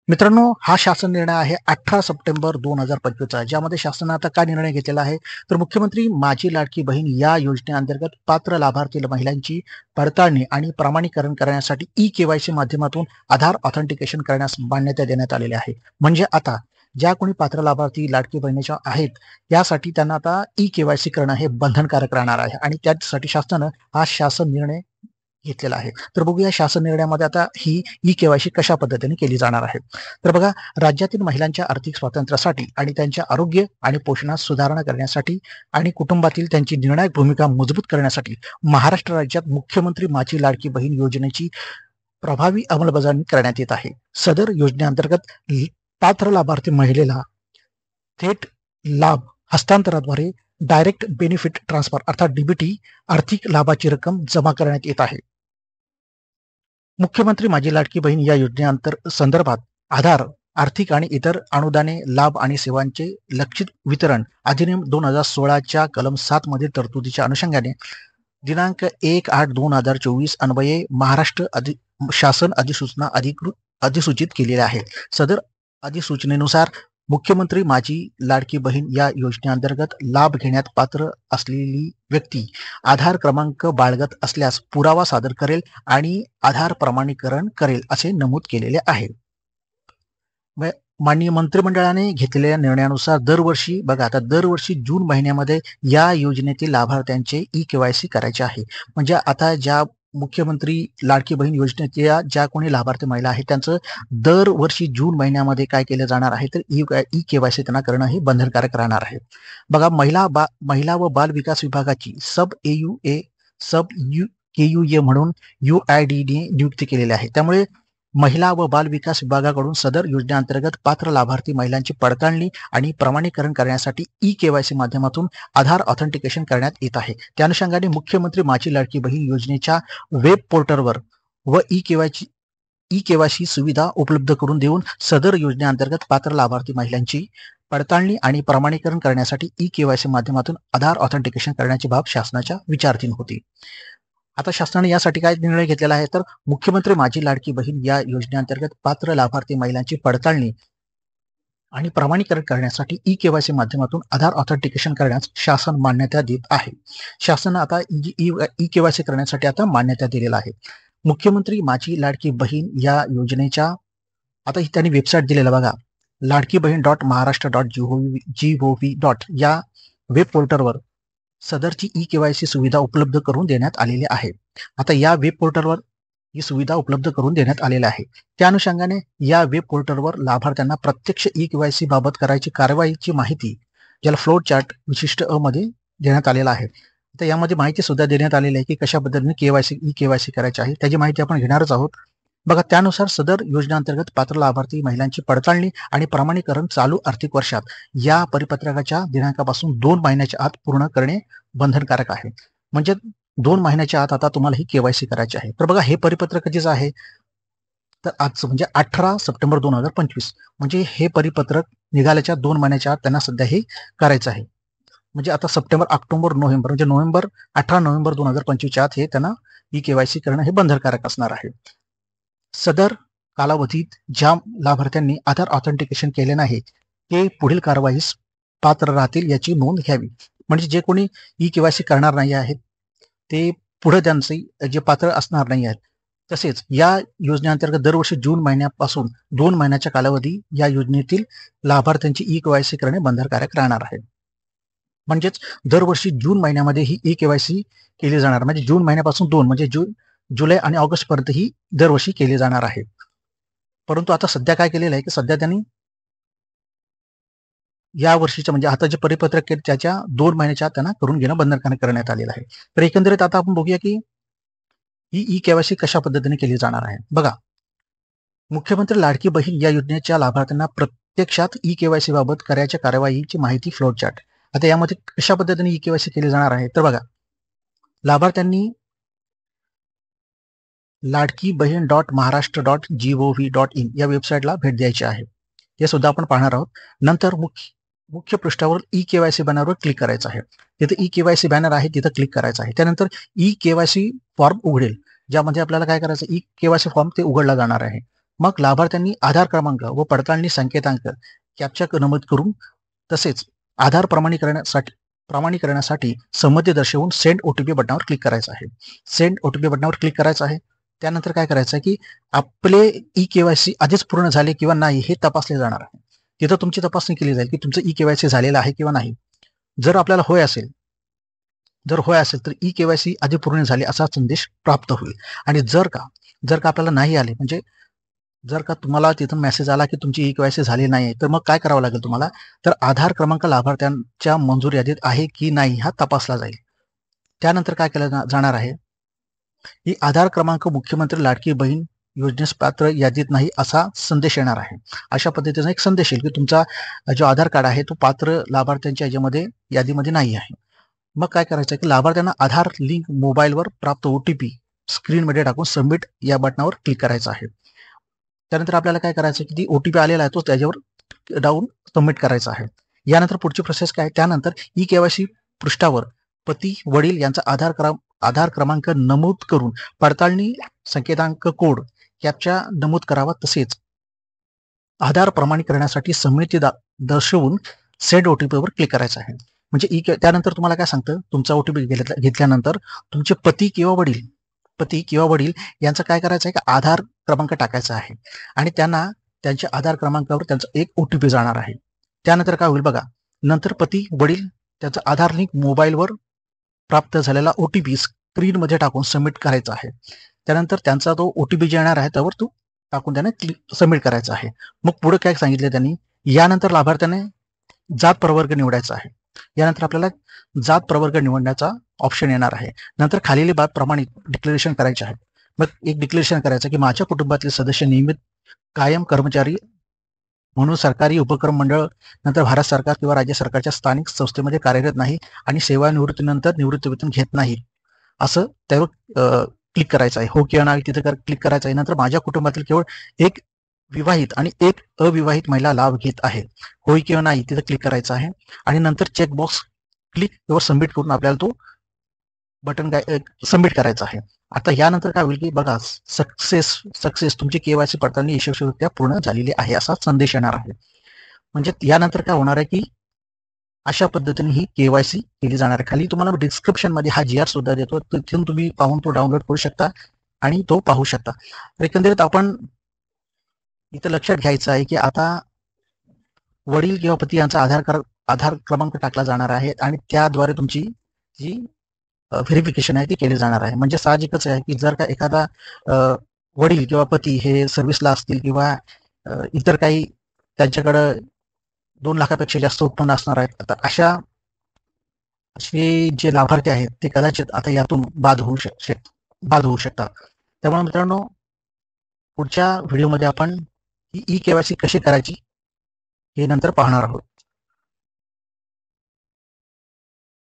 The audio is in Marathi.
मित्रांनो, हा शासन निर्णय आहे 18 सप्टेंबर 2025चा, ज्यामध्ये शासनाने आता काय निर्णय घेतलेला आहे, तर मुख्यमंत्री माझी लाडकी बहीण या योजनेअंतर्गत पात्र लाभार्थी महिलांची पडताळणी आणि प्रमाणीकरण करण्यासाठी ई-केवायसी माध्यमातून आधार ऑथेंटिकेशन करण्यास मान्यता देण्यात आलेली आहे. म्हणजे आता ज्या कोणी पात्र लाभार्थी लाडकी बहिणीच्या आहेत, यासाठी त्यांना आता ई-केवायसी करणं हे बंधनकारक राहणार आहे आणि त्यासाठी शासनानं हा शासन निर्णय घेतलेला आहे. तर बघूया शासन निर्णयामध्ये आता ही ई-केवायसी कशा पद्धतीने केली जाणार आहे. तर बघा, राज्यातील महिलांच्या आर्थिक स्वातंत्र्यासाठी आणि त्यांच्या आरोग्य आणि पोषणात सुधारणा करण्यासाठी आणि कुटुंबातील त्यांची निर्णायक भूमिका मजबूत करण्यासाठी महाराष्ट्र राज्यात मुख्यमंत्री माझी लाडकी बहीण योजनेची प्रभावी अंमलबजावणी करण्यात येत आहे. सदर योजनेअंतर्गत पात्र लाभार्थी महिलेला थेट लाभ हस्तांतराद्वारे डायरेक्ट बेनिफिट ट्रान्सफर अर्थात डीबीटी आर्थिक लाभाची रक्कम जमा करण्यात येत आहे. मुख्यमंत्री माझी लाडकी बहीण या संदर्भात आधार, आर्थिक आणि इतर अनुदाने, लाभ आणि सेवांचे लक्षित वितरण अधिनियम 2016च्या कलम 7 मधील तरतुदीच्या अनुषंगाने दिनांक 1/8/2024 अन्वये महाराष्ट्र शासन अधिसूचना अधिसूचित केलेले आहे. सदर अधिसूचनेनुसार मुख्यमंत्री माझी लाडकी बहीण या योजनेअंतर्गत लाभ घेण्यात पात्र असलेली व्यक्ती आधार क्रमांक बाळगत असल्यास पुरावा सादर करेल आणि आधार प्रमाणीकरण करेल असे नमूद केलेले आहे. माननीय मंत्रिमंडळाने घेतलेल्या निर्णयानुसार दरवर्षी जून महिन्यामध्ये या योजनेतील लाभार्थ्यांचे ई-केवायसी करायचे आहे. म्हणजे आता ज्या मुख्यमंत्री लाडकी बहीण योजनेच्या ज्या कोणी लाभार्थी महिला आहेत, त्यांचं दरवर्षी जून महिन्यामध्ये काय केलं जाणार आहे, तर ई-केवायसी त्यांना करणं हे बंधनकारक राहणार आहे. बघा, महिला व बाल विकास विभागाची सब KUA म्हणून UIDने नियुक्ती केलेली आहे. त्यामुळे महिला व बाल विकास विभागाकडून सदर योजनेअंतर्गत पात्र लाभार्थी महिलांची पडताळणी आणि प्रमाणीकरण करण्यासाठी ई-केवायसी माध्यमातून आधार ऑथेंटिकेशन करण्यात येत आहे. त्या अनुषंगाने मुख्यमंत्री माझी लाडकी बहीण योजनेच्या वेब पोर्टलवर व ई-केवायसी सुविधा उपलब्ध करून देऊन सदर योजनेअंतर्गत पात्र लाभार्थी महिलांची पडताळणी आणि प्रमाणीकरण करण्यासाठी ई-केवायसी माध्यमातून आधार ऑथेंटिकेशन करण्याची बाब शासनाच्या विचाराधीन होती. आता शासनाने यासाठी काय निर्णय घेतलेला आहे, तर मुख्यमंत्री माझी लाडकी बहीण या योजनेअंतर्गत पात्र लाभार्थी महिलांची पडताळणी आणि प्रमाणीकरण करण्यासाठी ई-केवायसी माध्यमातून आधार ऑथेंटिकेशन करण्यास शासन मान्यता देत आहे. शासन आता ई-केवायसी करण्यासाठी आता मान्यता दिलेला आहे. मुख्यमंत्री माझी लाडकी बहीण या योजनेच्या आता त्यांनी वेबसाईट दिलेला बघा, ladkibahin.maharashtra.gov. या वेब पोर्टलवर सदरची ई-केवायसी सुविधा उपलब्ध करून देण्यात आलेली आहे. आता या वेब पोर्टलवर ही सुविधा उपलब्ध करून देण्यात आलेली आहे. त्या अनुषंगाने या वेब पोर्टलवर लाभार्थ्यांना प्रत्यक्ष ई-केवायसी बाबत करायची कारवाईची माहिती, ज्याला फ्लो चार्ट विशिष्ट मध्ये देण्यात आलेला आहे. तर यामध्ये माहिती सुद्धा देण्यात आलेली आहे की कशा पद्धतीने ई-केवायसी करायची आहे, त्याची माहिती आपण घेणारच आहोत. बघा, त्यानुसार सदर योजनेअंतर्गत पात्र लाभार्थी महिलांची पडताळणी आणि प्रमाणीकरण चालू आर्थिक वर्षात या परिपत्रकाच्या दिनांकापासून 2 महिन्याच्या आत पूर्ण करणे बंधनकारक आहे. म्हणजे 2 महिन्याच्या आत आता तुम्हाला ही केवायसी करायची आहे. तर बघा, हे परिपत्रक कधीच आहे, तर आजचं म्हणजे 18 सप्टेंबर 2025. म्हणजे हे परिपत्रक निघाल्याच्या 2 महिन्याच्या आत त्यांना सध्या हे करायचं आहे. म्हणजे आता सप्टेंबर, ऑक्टोबर, नोव्हेंबर म्हणजे 18 नोव्हेंबर 2025च्या आत हे त्यांना ई केवायसी करणं हे बंधनकारक असणार आहे. सदर कालावधीत ज्या लाभार्थ्यांनी आधार ऑथेंटिकेशन केले नाही ते पुढील कारवाईस पात्र राहतील याची नोंद घ्यावी. म्हणजे जे कोणी ई केवायसी करणार नाही आहेत ते पुढे त्यांचे जे पात्र असणार नाही आहेत. तसेच या योजनेअंतर्गत दरवर्षी जून महिन्यापासून 2 महिन्याच्या कालावधी या योजनेतील लाभार्थ्यांची ई केवायसी करणे बंधनकारक राहणार आहे. म्हणजेच दरवर्षी जून महिन्यामध्ये ही ई केवायसी केली जाणार. म्हणजे जून महिन्यापासून 2 म्हणजे जुलै आणि ऑगस्ट पर्यंत ही दरवर्षी केली जाणार आहे. परंतु आता सध्या काय केलेलं आहे की सध्या त्यांनी या वर्षीच्या म्हणजे आता जे परिपत्रक केले त्याच्या 2 महिन्याच्या त्यांना करून घेणं बंधनकारक करण्यात आलेलं आहे. तर एकंदरीत आता आपण बघूया की ही ई केवायसी कशा पद्धतीने केली जाणार आहे. बघा, मुख्यमंत्री लाडकी बहीण या योजनेच्या लाभार्थ्यांना प्रत्यक्षात ई केवायसी बाबत करायच्या कार्यवाहीची माहिती फ्लो चार्ट. आता यामध्ये कशा पद्धतीने ई केवायसी केली जाणार आहे, तर बघा, लाभार्थ्यांनी ladkibahin.maharashtra.gov.in या वेबसाईटला भेट द्यायची आहे. हे सुद्धा आपण पाहणार आहोत. नंतर मुख्य पृष्ठावर ई केवायसी बॅनरवर क्लिक करायचं आहे. तिथे ई केवायसी बॅनर आहे, तिथं क्लिक करायचं आहे. त्यानंतर ई केवायसी फॉर्म उघडेल, ज्यामध्ये आपल्याला काय करायचं, ई केवायसी फॉर्म ते उघडला जाणार आहे. मग लाभार्थ्यांनी आधार क्रमांक व पडताळणी संकेतांक कॅप्चा नमूद करून तसेच आधार प्रमाणीकरणासाठी संमती दर्शवून सेंड ओटीपी बटनावर क्लिक करायचं आहे. सेंड ओटीपी बटनावर क्लिक करायचं आहे. त्यानंतर काय करायचं आहे की आपले ई-केवायसी आधीच पूर्ण झाले किंवा नाही हे तपासले जाणार आहे. तिथं तुमची तपासणी केली जाईल की तुमचं ई-केवायसी झालेलं आहे किंवा नाही. जर आपल्याला होय असेल तर ई-केवायसी आधी पूर्ण झाले असा संदेश प्राप्त होईल. आणि जर का आपल्याला नाही आले, म्हणजे जर का तुम्हाला तिथून मेसेज आला की तुमची ई-केवायसी झाली नाही, तर मग काय करावं लागेल तुम्हाला, तर आधार क्रमांक लाभार्थ्यांच्या मंजूर यादीत आहे की नाही हा तपासला जाईल. त्यानंतर काय केलं जाणार आहे, ही आधार क्रमांक मुख्यमंत्री लाडकी बहीण योजनेस पात्र यादीत नाही असा संदेश येणार आहे. अशा पद्धतीचा एक संदेश येईल की तुमचा जो आधार कार्ड आहे तो पात्र लाभार्थ्यांच्या यादीमध्ये नाही आहे. मग काय करायचं की लाभार्थ्यांना आधार लिंक मोबाईलवर प्राप्त ओटीपी स्क्रीनमध्ये टाकून सबमिट या बटनावर क्लिक करायचं आहे. त्यानंतर आपल्याला काय करायचं की ती ओटीपी आलेला आहे तो त्याच्यावर डाऊन सबमिट करायचा आहे. यानंतर पुढची प्रोसेस काय, त्यानंतर ई-केवायसी पृष्ठावर पती वडील यांचा आधार क्रमांक नमूद करून पडताळणी संकेतांक कोड कॅप्चा नमूद करावा. तसेच आधार प्रमाणीकरणासाठी संमती दर्शवून सेंड ओटीपीवर क्लिक करायचं आहे. म्हणजे त्यानंतर तुम्हाला काय सांगतं, तुमचा ओटीपी घेतल्यानंतर तुमचे पती किंवा वडील यांचं काय करायचं आहे की आधार क्रमांक टाकायचा आहे आणि त्यांना त्यांच्या आधार क्रमांकावर त्यांचा एक ओटीपी जाणार आहे. त्यानंतर काय होईल बघा, नंतर पती वडील त्यांचा आधार लिंक मोबाईलवर प्राप्त झालेला ओटीपी स्क्रीनमध्ये टाकून सबमिट करायचा आहे. त्यानंतर त्यांचा तो ओटीपी जे येणार आहे त्यावर तो टाकून त्याने सबमिट करायचा आहे. मग पुढे काय सांगितले त्यांनी, यानंतर लाभार्थ्याने जात प्रवर्ग निवडायचा आहे. यानंतर आपल्याला जात प्रवर्ग निवडण्याचा ऑप्शन येणार आहे. नंतर खालील बाब प्रमाणित डिक्लेरेशन करायचे आहे. मग एक डिक्लेरेशन करायचं की माझ्या कुटुंबातील सदस्य नियमित कायम कर्मचारी म्हणून सरकारी उपक्रम मंडळ, नंतर भारत सरकार किंवा राज्य सरकारच्या स्थानिक संस्थेमध्ये कार्यरत नाही आणि सेवानिवृत्तीनंतर निवृत्तीवेतन घेत नाही, असं त्यावर क्लिक करायचं आहे. हो किंवा नाही तिथे क्लिक करायचं आहे. नंतर माझ्या कुटुंबातील केवळ एक विवाहित आणि एक अविवाहित महिला लाभ घेत आहे, होय किंवा नाही तिथे क्लिक करायचं आहे. आणि नंतर चेकबॉक्स क्लिक किंवा सबमिट करून आपल्याला तो बटन काय सबमिट करायचं आहे. आता यानंतर काय होईल की बघा, सक्सेस तुमची केवायसी पडताळणी यशस्वीरित्या पूर्ण झालेली आहे असा संदेश येणार आहे. म्हणजे यानंतर काय होणार आहे की अशा पद्धतीने ही केवायसी केली जाणार आहे. खाली तुम्हाला डिस्क्रिप्शन मध्ये हा GR सुद्धा देतो, तिथून तुम्ही पाहून तो डाउनलोड करू शकता आणि तो पाहू शकता. एकंदरीत आपण इथं लक्षात घ्यायचं आहे की आता वडील किंवा पती यांचा आधार क्रमांक टाकला जाणार आहे आणि त्याद्वारे तुमची जी व्हेरिफिकेशन आहे ती केली जाणार आहे. म्हणजे साहजिकच आहे की जर का एखादा वडील किंवा पती हे सर्व्हिसला असतील किंवा इतर काही त्यांच्याकडं 2 लाखापेक्षा जास्त उत्पन्न असणार आहेत, आता असे जे लाभार्थी आहेत ते कदाचित आता यातून बाद होऊ शकतात. त्यामुळे मित्रांनो, पुढच्या व्हिडिओमध्ये आपण ही ई-केवायसी कशी करायची हे नंतर पाहणार आहोत.